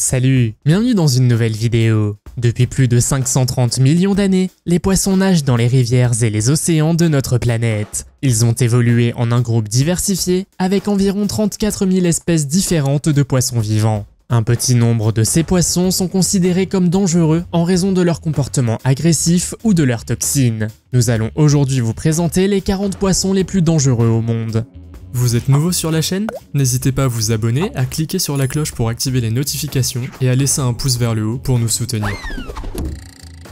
Salut, bienvenue dans une nouvelle vidéo. Depuis plus de 530 millions d'années, les poissons nagent dans les rivières et les océans de notre planète. Ils ont évolué en un groupe diversifié avec environ 34 000 espèces différentes de poissons vivants. Un petit nombre de ces poissons sont considérés comme dangereux en raison de leur comportement agressif ou de leurs toxines. Nous allons aujourd'hui vous présenter les 40 poissons les plus dangereux au monde. Vous êtes nouveau sur la chaîne? N'hésitez pas à vous abonner, à cliquer sur la cloche pour activer les notifications et à laisser un pouce vers le haut pour nous soutenir.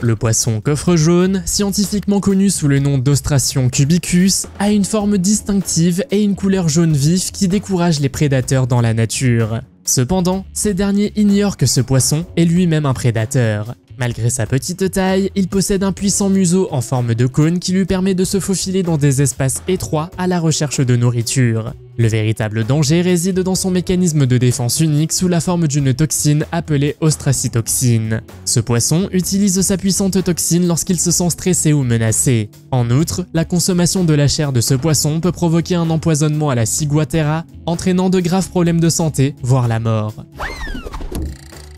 Le poisson coffre jaune, scientifiquement connu sous le nom d'Ostracion cubicus, a une forme distinctive et une couleur jaune vif qui décourage les prédateurs dans la nature. Cependant, ces derniers ignorent que ce poisson est lui-même un prédateur. Malgré sa petite taille, il possède un puissant museau en forme de cône qui lui permet de se faufiler dans des espaces étroits à la recherche de nourriture. Le véritable danger réside dans son mécanisme de défense unique sous la forme d'une toxine appelée ostracytoxine. Ce poisson utilise sa puissante toxine lorsqu'il se sent stressé ou menacé. En outre, la consommation de la chair de ce poisson peut provoquer un empoisonnement à la ciguatera, entraînant de graves problèmes de santé, voire la mort.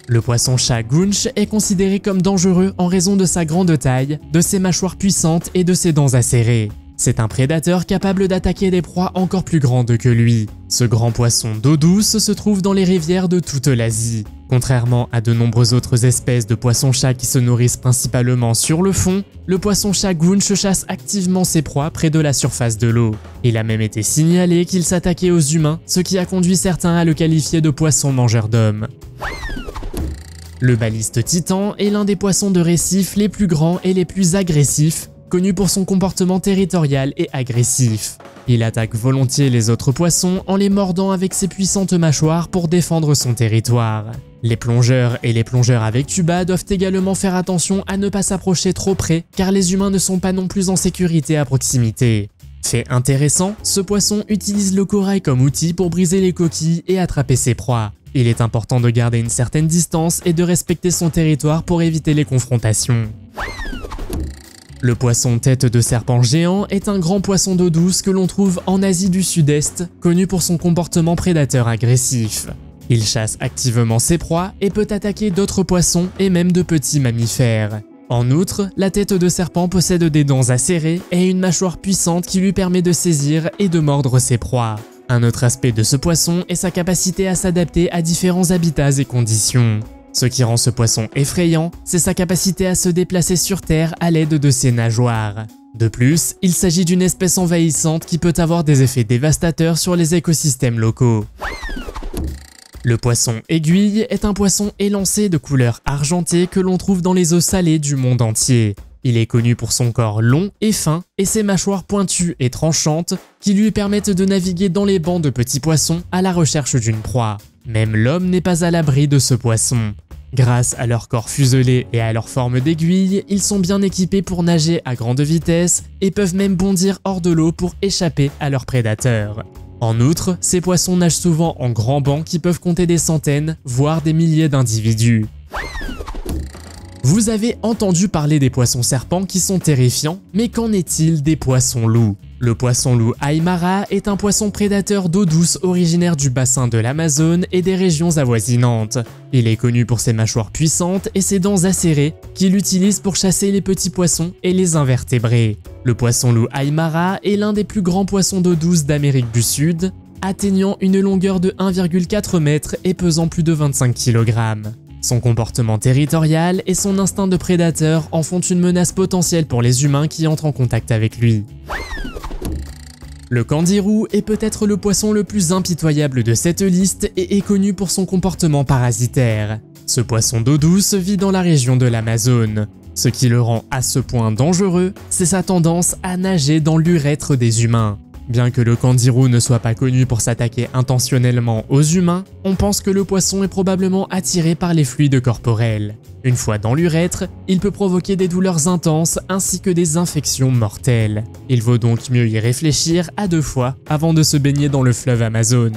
Le poisson-chat Gunch est considéré comme dangereux en raison de sa grande taille, de ses mâchoires puissantes et de ses dents acérées. C'est un prédateur capable d'attaquer des proies encore plus grandes que lui. Ce grand poisson d'eau douce se trouve dans les rivières de toute l'Asie. Contrairement à de nombreuses autres espèces de poissons-chats qui se nourrissent principalement sur le fond, le poisson-chat Gunch chasse activement ses proies près de la surface de l'eau. Il a même été signalé qu'il s'attaquait aux humains, ce qui a conduit certains à le qualifier de poisson mangeur d'hommes. Le baliste titan est l'un des poissons de récif les plus grands et les plus agressifs, connu pour son comportement territorial et agressif. Il attaque volontiers les autres poissons en les mordant avec ses puissantes mâchoires pour défendre son territoire. Les plongeurs et les plongeurs avec tuba doivent également faire attention à ne pas s'approcher trop près car les humains ne sont pas non plus en sécurité à proximité. Fait intéressant, ce poisson utilise le corail comme outil pour briser les coquilles et attraper ses proies. Il est important de garder une certaine distance et de respecter son territoire pour éviter les confrontations. Le poisson tête de serpent géant est un grand poisson d'eau douce que l'on trouve en Asie du Sud-Est, connu pour son comportement prédateur agressif. Il chasse activement ses proies et peut attaquer d'autres poissons et même de petits mammifères. En outre, la tête de serpent possède des dents acérées et une mâchoire puissante qui lui permet de saisir et de mordre ses proies. Un autre aspect de ce poisson est sa capacité à s'adapter à différents habitats et conditions. Ce qui rend ce poisson effrayant, c'est sa capacité à se déplacer sur Terre à l'aide de ses nageoires. De plus, il s'agit d'une espèce envahissante qui peut avoir des effets dévastateurs sur les écosystèmes locaux. Le poisson aiguille est un poisson élancé de couleur argentée que l'on trouve dans les eaux salées du monde entier. Il est connu pour son corps long et fin et ses mâchoires pointues et tranchantes qui lui permettent de naviguer dans les bancs de petits poissons à la recherche d'une proie. Même l'homme n'est pas à l'abri de ce poisson. Grâce à leur corps fuselé et à leur forme d'aiguille, ils sont bien équipés pour nager à grande vitesse et peuvent même bondir hors de l'eau pour échapper à leurs prédateurs. En outre, ces poissons nagent souvent en grands bancs qui peuvent compter des centaines, voire des milliers d'individus. Vous avez entendu parler des poissons serpents qui sont terrifiants, mais qu'en est-il des poissons loups? Le poisson loup aymara est un poisson prédateur d'eau douce originaire du bassin de l'Amazone et des régions avoisinantes. Il est connu pour ses mâchoires puissantes et ses dents acérées qu'il utilise pour chasser les petits poissons et les invertébrés. Le poisson loup aymara est l'un des plus grands poissons d'eau douce d'Amérique du Sud, atteignant une longueur de 1,4 m et pesant plus de 25 kg. Son comportement territorial et son instinct de prédateur en font une menace potentielle pour les humains qui entrent en contact avec lui. Le candirou est peut-être le poisson le plus impitoyable de cette liste et est connu pour son comportement parasitaire. Ce poisson d'eau douce vit dans la région de l'Amazone. Ce qui le rend à ce point dangereux, c'est sa tendance à nager dans l'urètre des humains. Bien que le candirou ne soit pas connu pour s'attaquer intentionnellement aux humains, on pense que le poisson est probablement attiré par les fluides corporels. Une fois dans l'urètre, il peut provoquer des douleurs intenses ainsi que des infections mortelles. Il vaut donc mieux y réfléchir à 2 fois avant de se baigner dans le fleuve Amazone.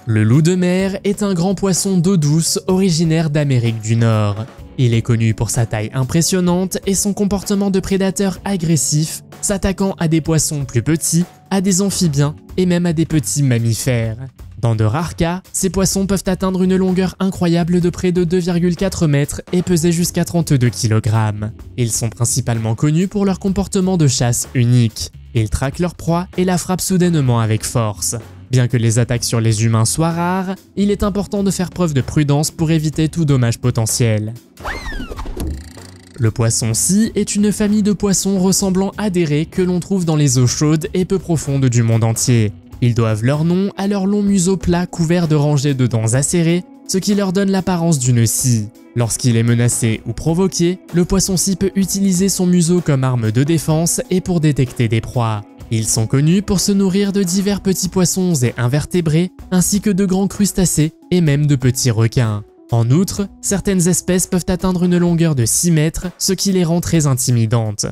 Le loup de mer est un grand poisson d'eau douce originaire d'Amérique du Nord. Il est connu pour sa taille impressionnante et son comportement de prédateur agressif, s'attaquant à des poissons plus petits, à des amphibiens et même à des petits mammifères. Dans de rares cas, ces poissons peuvent atteindre une longueur incroyable de près de 2,4 mètres et peser jusqu'à 32 kg. Ils sont principalement connus pour leur comportement de chasse unique. Ils traquent leur proie et la frappent soudainement avec force. Bien que les attaques sur les humains soient rares, il est important de faire preuve de prudence pour éviter tout dommage potentiel. Le poisson-scie est une famille de poissons ressemblant à des raies que l'on trouve dans les eaux chaudes et peu profondes du monde entier. Ils doivent leur nom à leur long museau plat couvert de rangées de dents acérées, ce qui leur donne l'apparence d'une scie. Lorsqu'il est menacé ou provoqué, le poisson-scie peut utiliser son museau comme arme de défense et pour détecter des proies. Ils sont connus pour se nourrir de divers petits poissons et invertébrés, ainsi que de grands crustacés et même de petits requins. En outre, certaines espèces peuvent atteindre une longueur de 6 mètres, ce qui les rend très intimidantes.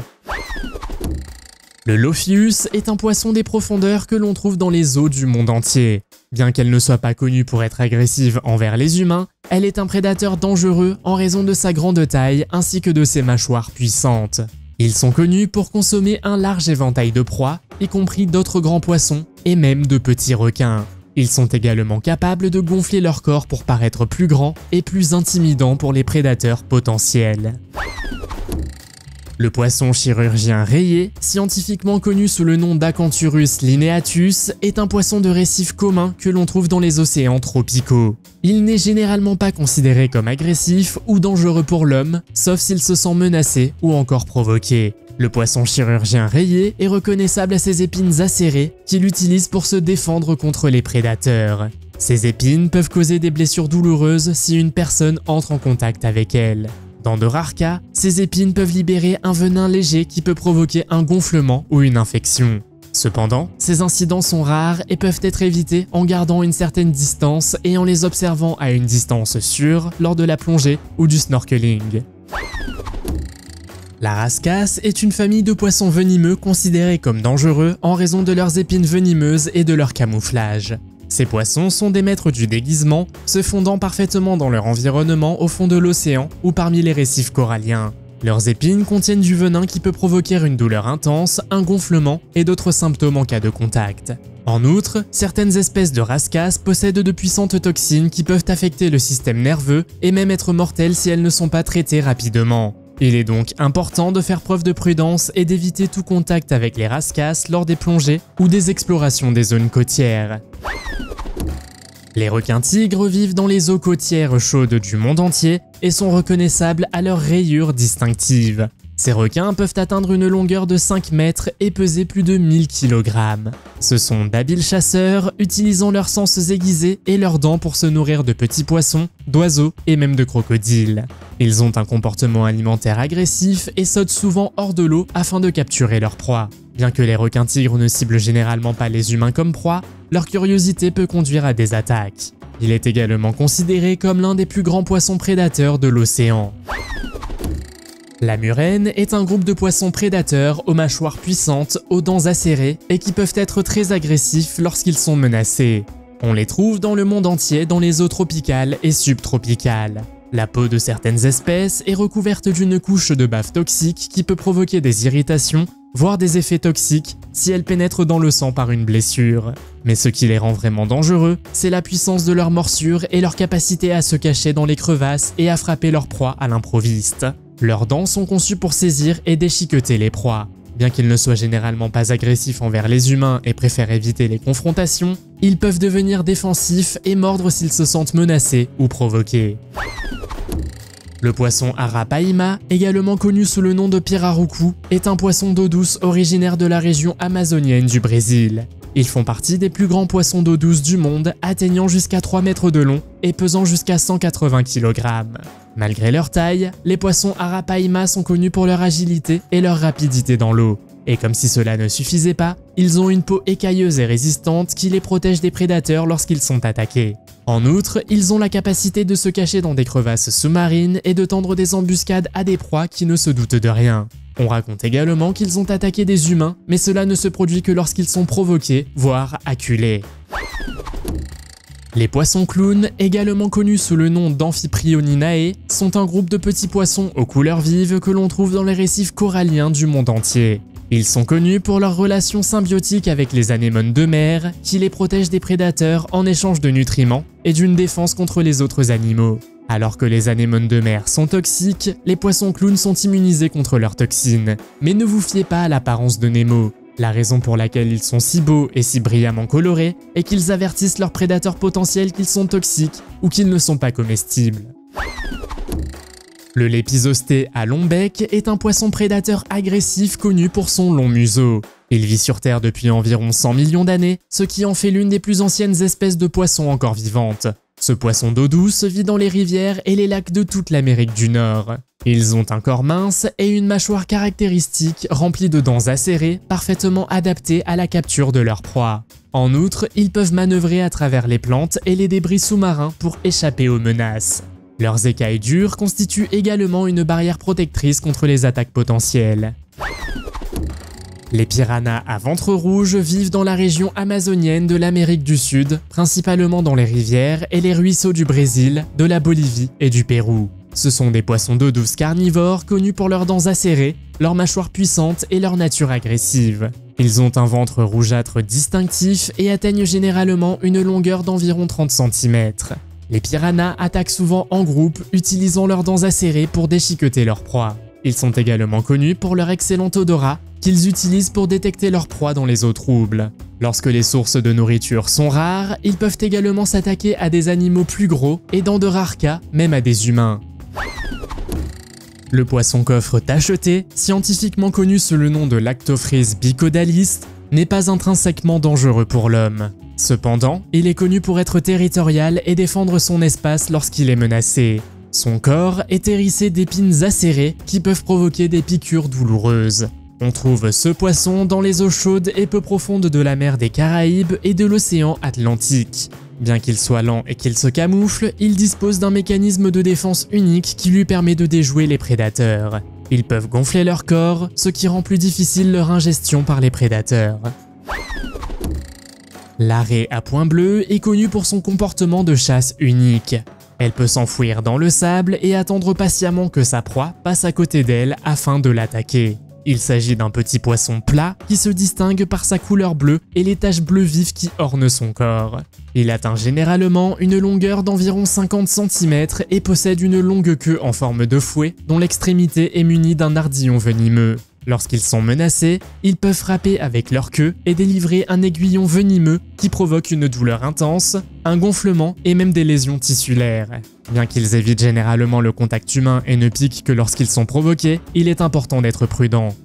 Le Lophius est un poisson des profondeurs que l'on trouve dans les eaux du monde entier. Bien qu'elle ne soit pas connue pour être agressive envers les humains, elle est un prédateur dangereux en raison de sa grande taille ainsi que de ses mâchoires puissantes. Ils sont connus pour consommer un large éventail de proies, y compris d'autres grands poissons et même de petits requins. Ils sont également capables de gonfler leur corps pour paraître plus grands et plus intimidants pour les prédateurs potentiels. Le poisson chirurgien rayé, scientifiquement connu sous le nom d'Acanthurus lineatus, est un poisson de récif commun que l'on trouve dans les océans tropicaux. Il n'est généralement pas considéré comme agressif ou dangereux pour l'homme, sauf s'il se sent menacé ou encore provoqué. Le poisson chirurgien rayé est reconnaissable à ses épines acérées qu'il utilise pour se défendre contre les prédateurs. Ces épines peuvent causer des blessures douloureuses si une personne entre en contact avec elles. Dans de rares cas, ces épines peuvent libérer un venin léger qui peut provoquer un gonflement ou une infection. Cependant, ces incidents sont rares et peuvent être évités en gardant une certaine distance et en les observant à une distance sûre lors de la plongée ou du snorkeling. La rascasse est une famille de poissons venimeux considérés comme dangereux en raison de leurs épines venimeuses et de leur camouflage. Ces poissons sont des maîtres du déguisement, se fondant parfaitement dans leur environnement au fond de l'océan ou parmi les récifs coralliens. Leurs épines contiennent du venin qui peut provoquer une douleur intense, un gonflement et d'autres symptômes en cas de contact. En outre, certaines espèces de rascasses possèdent de puissantes toxines qui peuvent affecter le système nerveux et même être mortelles si elles ne sont pas traitées rapidement. Il est donc important de faire preuve de prudence et d'éviter tout contact avec les rascasses lors des plongées ou des explorations des zones côtières. Les requins-tigres vivent dans les eaux côtières chaudes du monde entier et sont reconnaissables à leurs rayures distinctives. Ces requins peuvent atteindre une longueur de 5 mètres et peser plus de 1000 kg. Ce sont d'habiles chasseurs, utilisant leurs sens aiguisés et leurs dents pour se nourrir de petits poissons, d'oiseaux et même de crocodiles. Ils ont un comportement alimentaire agressif et sautent souvent hors de l'eau afin de capturer leur proie. Bien que les requins-tigres ne ciblent généralement pas les humains comme proie, leur curiosité peut conduire à des attaques. Il est également considéré comme l'un des plus grands poissons prédateurs de l'océan. La murène est un groupe de poissons prédateurs aux mâchoires puissantes, aux dents acérées et qui peuvent être très agressifs lorsqu'ils sont menacés. On les trouve dans le monde entier dans les eaux tropicales et subtropicales. La peau de certaines espèces est recouverte d'une couche de bave toxique qui peut provoquer des irritations, voire des effets toxiques si elle pénètre dans le sang par une blessure. Mais ce qui les rend vraiment dangereux, c'est la puissance de leurs morsures et leur capacité à se cacher dans les crevasses et à frapper leur proie à l'improviste. Leurs dents sont conçues pour saisir et déchiqueter les proies. Bien qu'ils ne soient généralement pas agressifs envers les humains et préfèrent éviter les confrontations, ils peuvent devenir défensifs et mordre s'ils se sentent menacés ou provoqués. Le poisson arapaima, également connu sous le nom de pirarucu, est un poisson d'eau douce originaire de la région amazonienne du Brésil. Ils font partie des plus grands poissons d'eau douce du monde, atteignant jusqu'à 3 mètres de long et pesant jusqu'à 180 kg. Malgré leur taille, les poissons arapaima sont connus pour leur agilité et leur rapidité dans l'eau. Et comme si cela ne suffisait pas, ils ont une peau écailleuse et résistante qui les protège des prédateurs lorsqu'ils sont attaqués. En outre, ils ont la capacité de se cacher dans des crevasses sous-marines et de tendre des embuscades à des proies qui ne se doutent de rien. On raconte également qu'ils ont attaqué des humains, mais cela ne se produit que lorsqu'ils sont provoqués, voire acculés. Les poissons clowns, également connus sous le nom d'Amphiprioninae, sont un groupe de petits poissons aux couleurs vives que l'on trouve dans les récifs coralliens du monde entier. Ils sont connus pour leur relation symbiotique avec les anémones de mer, qui les protègent des prédateurs en échange de nutriments et d'une défense contre les autres animaux. Alors que les anémones de mer sont toxiques, les poissons clowns sont immunisés contre leurs toxines. Mais ne vous fiez pas à l'apparence de Nemo. La raison pour laquelle ils sont si beaux et si brillamment colorés est qu'ils avertissent leurs prédateurs potentiels qu'ils sont toxiques ou qu'ils ne sont pas comestibles. Le lépisosté à long bec est un poisson prédateur agressif connu pour son long museau. Il vit sur Terre depuis environ 100 millions d'années, ce qui en fait l'une des plus anciennes espèces de poissons encore vivantes. Ce poisson d'eau douce vit dans les rivières et les lacs de toute l'Amérique du Nord. Ils ont un corps mince et une mâchoire caractéristique remplie de dents acérées, parfaitement adaptées à la capture de leur proie. En outre, ils peuvent manœuvrer à travers les plantes et les débris sous-marins pour échapper aux menaces. Leurs écailles dures constituent également une barrière protectrice contre les attaques potentielles. Les piranhas à ventre rouge vivent dans la région amazonienne de l'Amérique du Sud, principalement dans les rivières et les ruisseaux du Brésil, de la Bolivie et du Pérou. Ce sont des poissons d'eau douce carnivores connus pour leurs dents acérées, leur mâchoire puissante et leur nature agressive. Ils ont un ventre rougeâtre distinctif et atteignent généralement une longueur d'environ 30 cm. Les piranhas attaquent souvent en groupe, utilisant leurs dents acérées pour déchiqueter leur proie. Ils sont également connus pour leur excellent odorat, qu'ils utilisent pour détecter leur proie dans les eaux troubles. Lorsque les sources de nourriture sont rares, ils peuvent également s'attaquer à des animaux plus gros et dans de rares cas, même à des humains. Le poisson coffre tacheté, scientifiquement connu sous le nom de Lactophryse bicaudallis, n'est pas intrinsèquement dangereux pour l'homme. Cependant, il est connu pour être territorial et défendre son espace lorsqu'il est menacé. Son corps est hérissé d'épines acérées qui peuvent provoquer des piqûres douloureuses. On trouve ce poisson dans les eaux chaudes et peu profondes de la mer des Caraïbes et de l'océan Atlantique. Bien qu'il soit lent et qu'il se camoufle, il dispose d'un mécanisme de défense unique qui lui permet de déjouer les prédateurs. Ils peuvent gonfler leur corps, ce qui rend plus difficile leur ingestion par les prédateurs. L'arrêt à point bleu est connue pour son comportement de chasse unique. Elle peut s'enfouir dans le sable et attendre patiemment que sa proie passe à côté d'elle afin de l'attaquer. Il s'agit d'un petit poisson plat qui se distingue par sa couleur bleue et les taches bleues vives qui ornent son corps. Il atteint généralement une longueur d'environ 50 cm et possède une longue queue en forme de fouet dont l'extrémité est munie d'un ardillon venimeux. Lorsqu'ils sont menacés, ils peuvent frapper avec leur queue et délivrer un aiguillon venimeux qui provoque une douleur intense, un gonflement et même des lésions tissulaires. Bien qu'ils évitent généralement le contact humain et ne piquent que lorsqu'ils sont provoqués, il est important d'être prudent.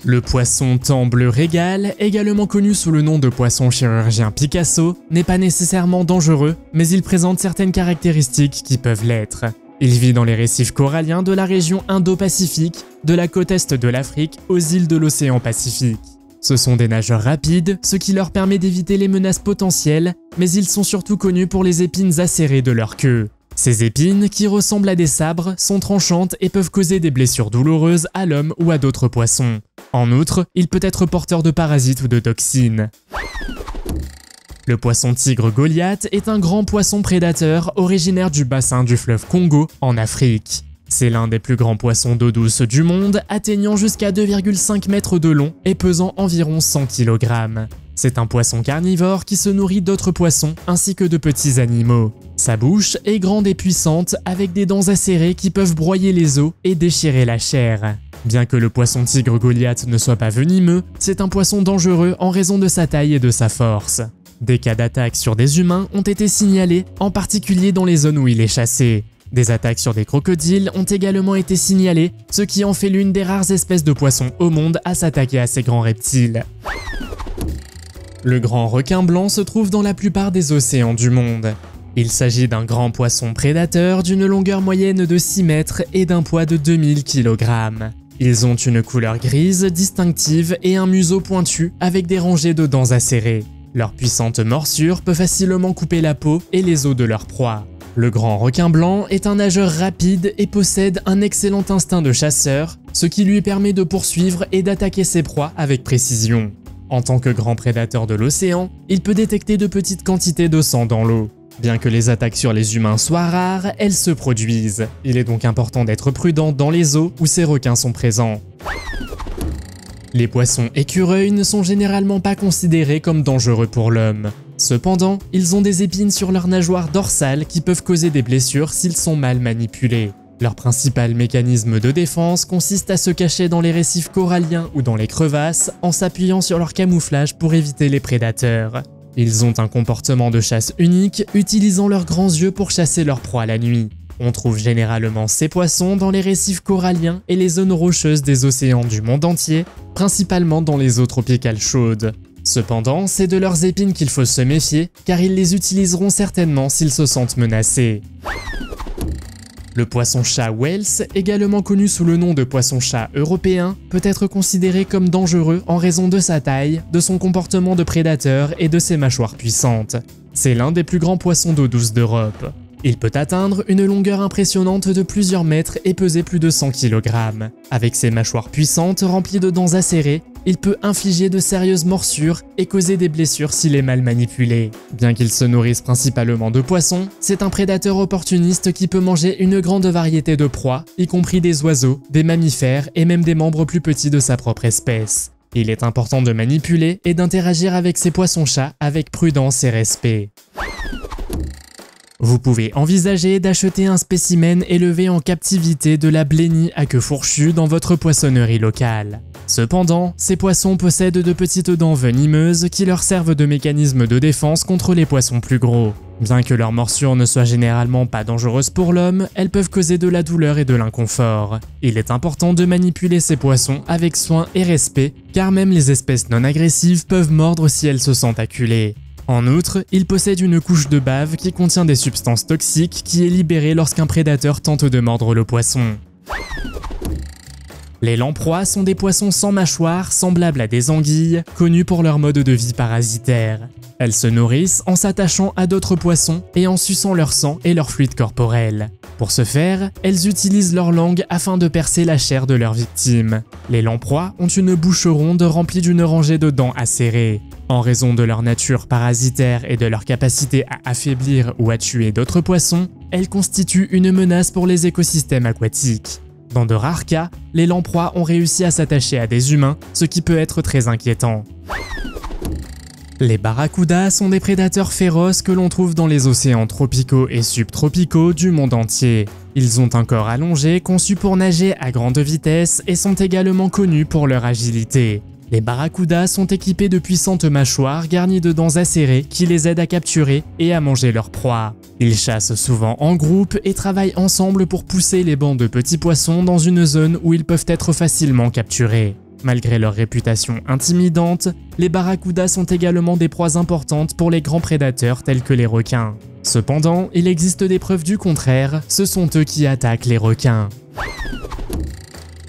Le poisson thon bleu régal, également connu sous le nom de poisson chirurgien Picasso, n'est pas nécessairement dangereux, mais il présente certaines caractéristiques qui peuvent l'être. Il vit dans les récifs coralliens de la région Indo-Pacifique, de la côte est de l'Afrique aux îles de l'océan Pacifique. Ce sont des nageurs rapides, ce qui leur permet d'éviter les menaces potentielles, mais ils sont surtout connus pour les épines acérées de leur queue. Ces épines, qui ressemblent à des sabres, sont tranchantes et peuvent causer des blessures douloureuses à l'homme ou à d'autres poissons. En outre, il peut être porteur de parasites ou de toxines. Le poisson tigre Goliath est un grand poisson prédateur originaire du bassin du fleuve Congo en Afrique. C'est l'un des plus grands poissons d'eau douce du monde, atteignant jusqu'à 2,5 mètres de long et pesant environ 100 kg. C'est un poisson carnivore qui se nourrit d'autres poissons ainsi que de petits animaux. Sa bouche est grande et puissante avec des dents acérées qui peuvent broyer les os et déchirer la chair. Bien que le poisson tigre Goliath ne soit pas venimeux, c'est un poisson dangereux en raison de sa taille et de sa force. Des cas d'attaques sur des humains ont été signalés, en particulier dans les zones où il est chassé. Des attaques sur des crocodiles ont également été signalées, ce qui en fait l'une des rares espèces de poissons au monde à s'attaquer à ces grands reptiles. Le grand requin blanc se trouve dans la plupart des océans du monde. Il s'agit d'un grand poisson prédateur d'une longueur moyenne de 6 mètres et d'un poids de 2000 kg. Ils ont une couleur grise distinctive et un museau pointu avec des rangées de dents acérées. Leur puissante morsure peut facilement couper la peau et les os de leur proie. Le grand requin blanc est un nageur rapide et possède un excellent instinct de chasseur, ce qui lui permet de poursuivre et d'attaquer ses proies avec précision. En tant que grand prédateur de l'océan, il peut détecter de petites quantités de sang dans l'eau. Bien que les attaques sur les humains soient rares, elles se produisent. Il est donc important d'être prudent dans les eaux où ces requins sont présents. Les poissons écureuils ne sont généralement pas considérés comme dangereux pour l'homme. Cependant, ils ont des épines sur leur nageoire dorsale qui peuvent causer des blessures s'ils sont mal manipulés. Leur principal mécanisme de défense consiste à se cacher dans les récifs coralliens ou dans les crevasses en s'appuyant sur leur camouflage pour éviter les prédateurs. Ils ont un comportement de chasse unique, utilisant leurs grands yeux pour chasser leur proie la nuit. On trouve généralement ces poissons dans les récifs coralliens et les zones rocheuses des océans du monde entier, principalement dans les eaux tropicales chaudes. Cependant, c'est de leurs épines qu'il faut se méfier, car ils les utiliseront certainement s'ils se sentent menacés. Le poisson-chat Wels, également connu sous le nom de poisson-chat européen, peut être considéré comme dangereux en raison de sa taille, de son comportement de prédateur et de ses mâchoires puissantes. C'est l'un des plus grands poissons d'eau douce d'Europe. Il peut atteindre une longueur impressionnante de plusieurs mètres et peser plus de 100 kg. Avec ses mâchoires puissantes remplies de dents acérées, il peut infliger de sérieuses morsures et causer des blessures s'il est mal manipulé. Bien qu'il se nourrisse principalement de poissons, c'est un prédateur opportuniste qui peut manger une grande variété de proies, y compris des oiseaux, des mammifères et même des membres plus petits de sa propre espèce. Il est important de manipuler et d'interagir avec ces poissons-chats avec prudence et respect. Vous pouvez envisager d'acheter un spécimen élevé en captivité de la blénie à queue fourchue dans votre poissonnerie locale. Cependant, ces poissons possèdent de petites dents venimeuses qui leur servent de mécanisme de défense contre les poissons plus gros. Bien que leurs morsures ne soient généralement pas dangereuses pour l'homme, elles peuvent causer de la douleur et de l'inconfort. Il est important de manipuler ces poissons avec soin et respect, car même les espèces non agressives peuvent mordre si elles se sentent acculées. En outre, ils possèdent une couche de bave qui contient des substances toxiques qui est libérée lorsqu'un prédateur tente de mordre le poisson. Les lamproies sont des poissons sans mâchoire, semblables à des anguilles, connus pour leur mode de vie parasitaire. Elles se nourrissent en s'attachant à d'autres poissons et en suçant leur sang et leur fluide corporel. Pour ce faire, elles utilisent leur langue afin de percer la chair de leurs victimes. Les lamproies ont une bouche ronde remplie d'une rangée de dents acérées. En raison de leur nature parasitaire et de leur capacité à affaiblir ou à tuer d'autres poissons, elles constituent une menace pour les écosystèmes aquatiques. Dans de rares cas, les lamproies ont réussi à s'attacher à des humains, ce qui peut être très inquiétant. Les barracudas sont des prédateurs féroces que l'on trouve dans les océans tropicaux et subtropicaux du monde entier. Ils ont un corps allongé conçu pour nager à grande vitesse et sont également connus pour leur agilité. Les barracudas sont équipés de puissantes mâchoires garnies de dents acérées qui les aident à capturer et à manger leur proie. Ils chassent souvent en groupe et travaillent ensemble pour pousser les bancs de petits poissons dans une zone où ils peuvent être facilement capturés. Malgré leur réputation intimidante, les barracudas sont également des proies importantes pour les grands prédateurs tels que les requins. Cependant, il existe des preuves du contraire, ce sont eux qui attaquent les requins.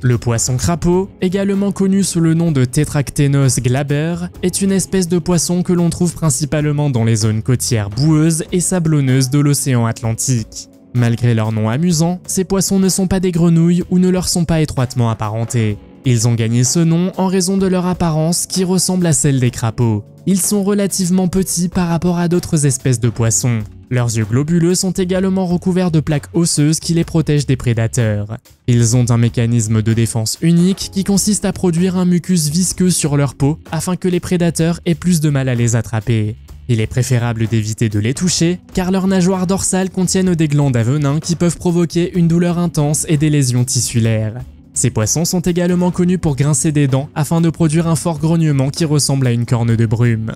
Le poisson crapaud, également connu sous le nom de Tetractenos glaber, est une espèce de poisson que l'on trouve principalement dans les zones côtières boueuses et sablonneuses de l'océan Atlantique. Malgré leur nom amusant, ces poissons ne sont pas des grenouilles ou ne leur sont pas étroitement apparentés. Ils ont gagné ce nom en raison de leur apparence qui ressemble à celle des crapauds. Ils sont relativement petits par rapport à d'autres espèces de poissons. Leurs yeux globuleux sont également recouverts de plaques osseuses qui les protègent des prédateurs. Ils ont un mécanisme de défense unique qui consiste à produire un mucus visqueux sur leur peau afin que les prédateurs aient plus de mal à les attraper. Il est préférable d'éviter de les toucher car leurs nageoires dorsales contiennent des glandes à venin qui peuvent provoquer une douleur intense et des lésions tissulaires. Ces poissons sont également connus pour grincer des dents afin de produire un fort grognement qui ressemble à une corne de brume.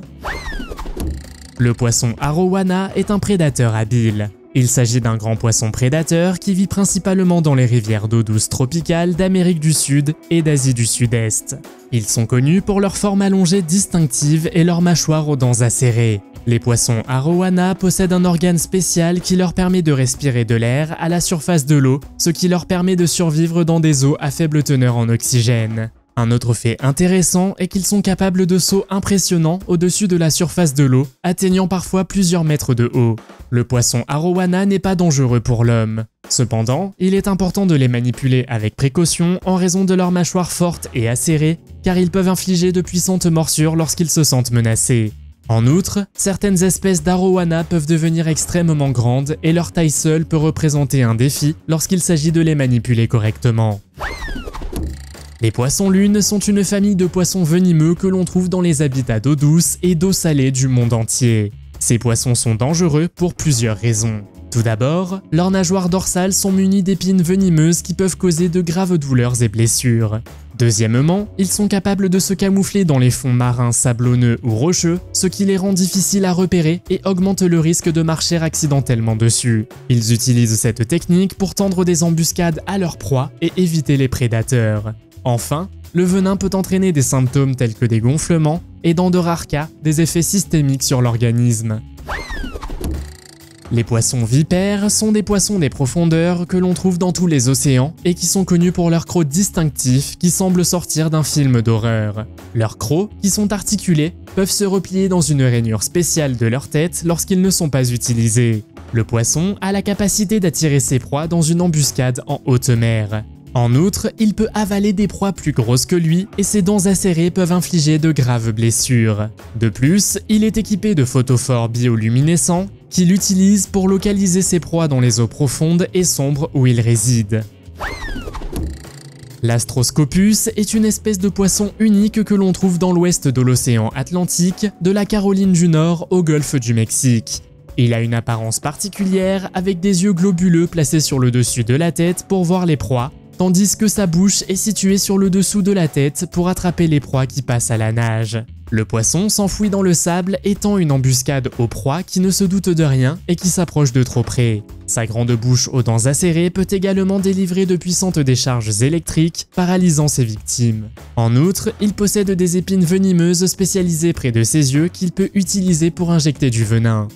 Le poisson arowana est un prédateur habile. Il s'agit d'un grand poisson prédateur qui vit principalement dans les rivières d'eau douce tropicales d'Amérique du Sud et d'Asie du Sud-Est. Ils sont connus pour leur forme allongée distinctive et leurs mâchoires aux dents acérées. Les poissons arowana possèdent un organe spécial qui leur permet de respirer de l'air à la surface de l'eau, ce qui leur permet de survivre dans des eaux à faible teneur en oxygène. Un autre fait intéressant est qu'ils sont capables de sauts impressionnants au-dessus de la surface de l'eau, atteignant parfois plusieurs mètres de haut. Le poisson arowana n'est pas dangereux pour l'homme. Cependant, il est important de les manipuler avec précaution en raison de leur mâchoire forte et acérée, car ils peuvent infliger de puissantes morsures lorsqu'ils se sentent menacés. En outre, certaines espèces d'arowana peuvent devenir extrêmement grandes et leur taille seule peut représenter un défi lorsqu'il s'agit de les manipuler correctement. Les poissons-lunes sont une famille de poissons venimeux que l'on trouve dans les habitats d'eau douce et d'eau salée du monde entier. Ces poissons sont dangereux pour plusieurs raisons. Tout d'abord, leurs nageoires dorsales sont munies d'épines venimeuses qui peuvent causer de graves douleurs et blessures. Deuxièmement, ils sont capables de se camoufler dans les fonds marins sablonneux ou rocheux, ce qui les rend difficiles à repérer et augmente le risque de marcher accidentellement dessus. Ils utilisent cette technique pour tendre des embuscades à leur proie et éviter les prédateurs. Enfin, le venin peut entraîner des symptômes tels que des gonflements et dans de rares cas, des effets systémiques sur l'organisme. Les poissons vipères sont des poissons des profondeurs que l'on trouve dans tous les océans et qui sont connus pour leurs crocs distinctifs qui semblent sortir d'un film d'horreur. Leurs crocs, qui sont articulés, peuvent se replier dans une rainure spéciale de leur tête lorsqu'ils ne sont pas utilisés. Le poisson a la capacité d'attirer ses proies dans une embuscade en haute mer. En outre, il peut avaler des proies plus grosses que lui et ses dents acérées peuvent infliger de graves blessures. De plus, il est équipé de photophores bioluminescents qu'il utilise pour localiser ses proies dans les eaux profondes et sombres où il réside. L'astroscopus est une espèce de poisson unique que l'on trouve dans l'ouest de l'océan Atlantique, de la Caroline du Nord au golfe du Mexique. Il a une apparence particulière avec des yeux globuleux placés sur le dessus de la tête pour voir les proies, tandis que sa bouche est située sur le dessous de la tête pour attraper les proies qui passent à la nage. Le poisson s'enfouit dans le sable et tend une embuscade aux proies qui ne se doutent de rien et qui s'approchent de trop près. Sa grande bouche aux dents acérées peut également délivrer de puissantes décharges électriques, paralysant ses victimes. En outre, il possède des épines venimeuses spécialisées près de ses yeux qu'il peut utiliser pour injecter du venin.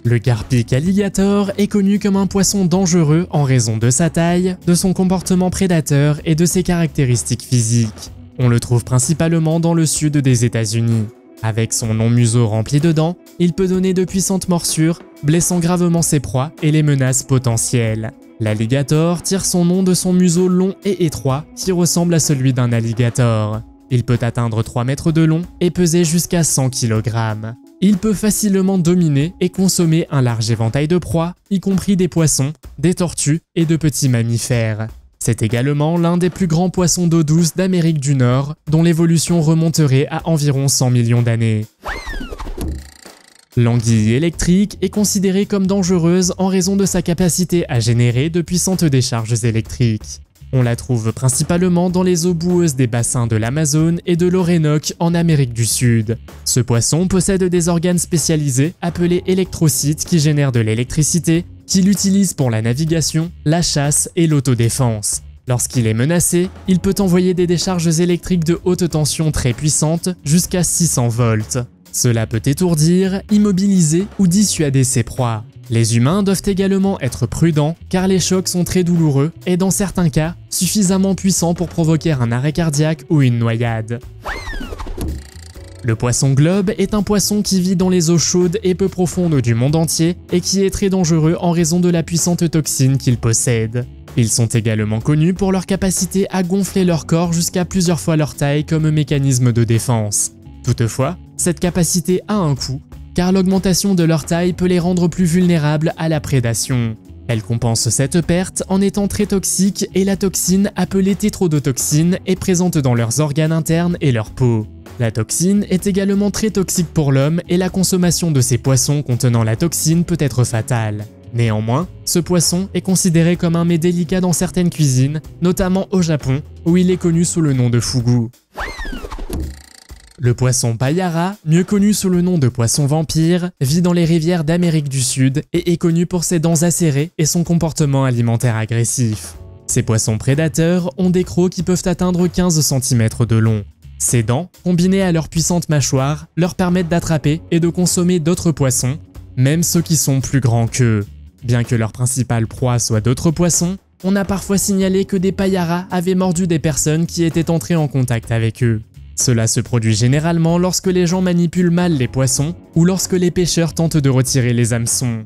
Le Garpic alligator est connu comme un poisson dangereux en raison de sa taille, de son comportement prédateur et de ses caractéristiques physiques. On le trouve principalement dans le sud des États-Unis. Avec son long museau rempli de dents, il peut donner de puissantes morsures, blessant gravement ses proies et les menaces potentielles. L'alligator tire son nom de son museau long et étroit qui ressemble à celui d'un alligator. Il peut atteindre 3 mètres de long et peser jusqu'à 100 kg. Il peut facilement dominer et consommer un large éventail de proies, y compris des poissons, des tortues et de petits mammifères. C'est également l'un des plus grands poissons d'eau douce d'Amérique du Nord, dont l'évolution remonterait à environ 100 millions d'années. L'anguille électrique est considérée comme dangereuse en raison de sa capacité à générer de puissantes décharges électriques. On la trouve principalement dans les eaux boueuses des bassins de l'Amazone et de l'Orénoque en Amérique du Sud. Ce poisson possède des organes spécialisés appelés électrocytes qui génèrent de l'électricité, qu'il utilise pour la navigation, la chasse et l'autodéfense. Lorsqu'il est menacé, il peut envoyer des décharges électriques de haute tension très puissantes, jusqu'à 600 volts. Cela peut étourdir, immobiliser ou dissuader ses proies. Les humains doivent également être prudents car les chocs sont très douloureux et dans certains cas, suffisamment puissants pour provoquer un arrêt cardiaque ou une noyade. Le poisson globe est un poisson qui vit dans les eaux chaudes et peu profondes du monde entier et qui est très dangereux en raison de la puissante toxine qu'il possède. Ils sont également connus pour leur capacité à gonfler leur corps jusqu'à plusieurs fois leur taille comme mécanisme de défense. Toutefois, cette capacité a un coût, car l'augmentation de leur taille peut les rendre plus vulnérables à la prédation. Elle compense cette perte en étant très toxique et la toxine appelée tétrodotoxine est présente dans leurs organes internes et leur peau. La toxine est également très toxique pour l'homme et la consommation de ces poissons contenant la toxine peut être fatale. Néanmoins, ce poisson est considéré comme un mets délicat dans certaines cuisines, notamment au Japon, où il est connu sous le nom de fugu. Le poisson payara, mieux connu sous le nom de poisson vampire, vit dans les rivières d'Amérique du Sud et est connu pour ses dents acérées et son comportement alimentaire agressif. Ces poissons prédateurs ont des crocs qui peuvent atteindre 15 cm de long. Ces dents, combinées à leurs puissantes mâchoires, leur permettent d'attraper et de consommer d'autres poissons, même ceux qui sont plus grands qu'eux. Bien que leur principale proie soit d'autres poissons, on a parfois signalé que des payaras avaient mordu des personnes qui étaient entrées en contact avec eux. Cela se produit généralement lorsque les gens manipulent mal les poissons ou lorsque les pêcheurs tentent de retirer les hameçons.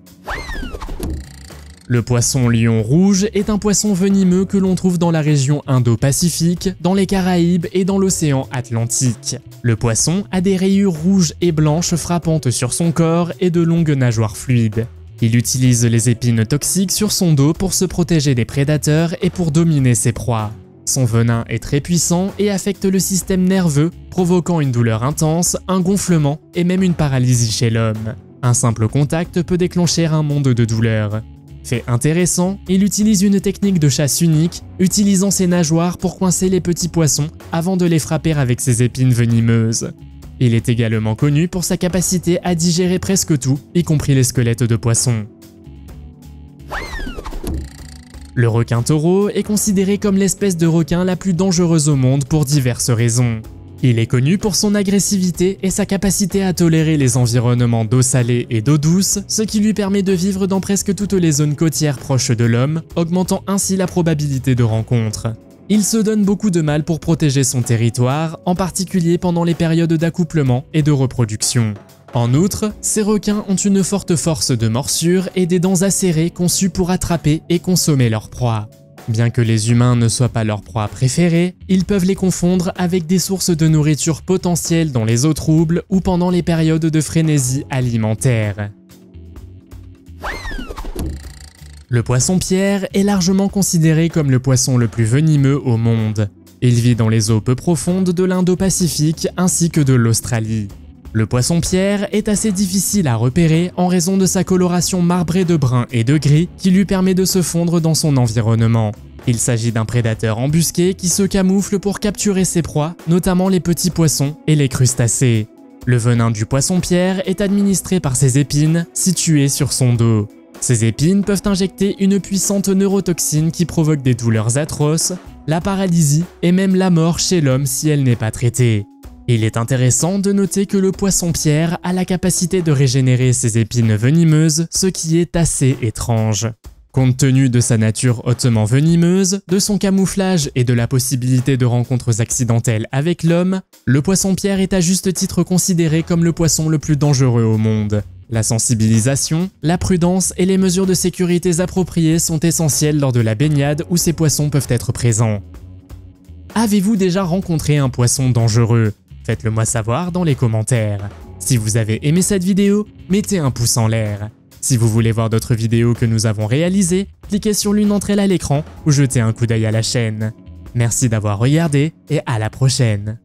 Le poisson lion rouge est un poisson venimeux que l'on trouve dans la région Indo-Pacifique, dans les Caraïbes et dans l'océan Atlantique. Le poisson a des rayures rouges et blanches frappantes sur son corps et de longues nageoires fluides. Il utilise les épines toxiques sur son dos pour se protéger des prédateurs et pour dominer ses proies. Son venin est très puissant et affecte le système nerveux, provoquant une douleur intense, un gonflement et même une paralysie chez l'homme. Un simple contact peut déclencher un monde de douleur. Fait intéressant, il utilise une technique de chasse unique, utilisant ses nageoires pour coincer les petits poissons avant de les frapper avec ses épines venimeuses. Il est également connu pour sa capacité à digérer presque tout, y compris les squelettes de poissons. Le requin taureau est considéré comme l'espèce de requin la plus dangereuse au monde pour diverses raisons. Il est connu pour son agressivité et sa capacité à tolérer les environnements d'eau salée et d'eau douce, ce qui lui permet de vivre dans presque toutes les zones côtières proches de l'homme, augmentant ainsi la probabilité de rencontre. Il se donne beaucoup de mal pour protéger son territoire, en particulier pendant les périodes d'accouplement et de reproduction. En outre, ces requins ont une forte force de morsure et des dents acérées conçues pour attraper et consommer leur proie. Bien que les humains ne soient pas leur proie préférée, ils peuvent les confondre avec des sources de nourriture potentielles dans les eaux troubles ou pendant les périodes de frénésie alimentaire. Le poisson-pierre est largement considéré comme le poisson le plus venimeux au monde. Il vit dans les eaux peu profondes de l'Indo-Pacifique ainsi que de l'Australie. Le poisson-pierre est assez difficile à repérer en raison de sa coloration marbrée de brun et de gris qui lui permet de se fondre dans son environnement. Il s'agit d'un prédateur embusqué qui se camoufle pour capturer ses proies, notamment les petits poissons et les crustacés. Le venin du poisson-pierre est administré par ses épines, situées sur son dos. Ces épines peuvent injecter une puissante neurotoxine qui provoque des douleurs atroces, la paralysie et même la mort chez l'homme si elle n'est pas traitée. Il est intéressant de noter que le poisson-pierre a la capacité de régénérer ses épines venimeuses, ce qui est assez étrange. Compte tenu de sa nature hautement venimeuse, de son camouflage et de la possibilité de rencontres accidentelles avec l'homme, le poisson-pierre est à juste titre considéré comme le poisson le plus dangereux au monde. La sensibilisation, la prudence et les mesures de sécurité appropriées sont essentielles lors de la baignade où ces poissons peuvent être présents. Avez-vous déjà rencontré un poisson dangereux ? Faites-le moi savoir dans les commentaires. Si vous avez aimé cette vidéo, mettez un pouce en l'air. Si vous voulez voir d'autres vidéos que nous avons réalisées, cliquez sur l'une d'entre elles à l'écran ou jetez un coup d'œil à la chaîne. Merci d'avoir regardé et à la prochaine.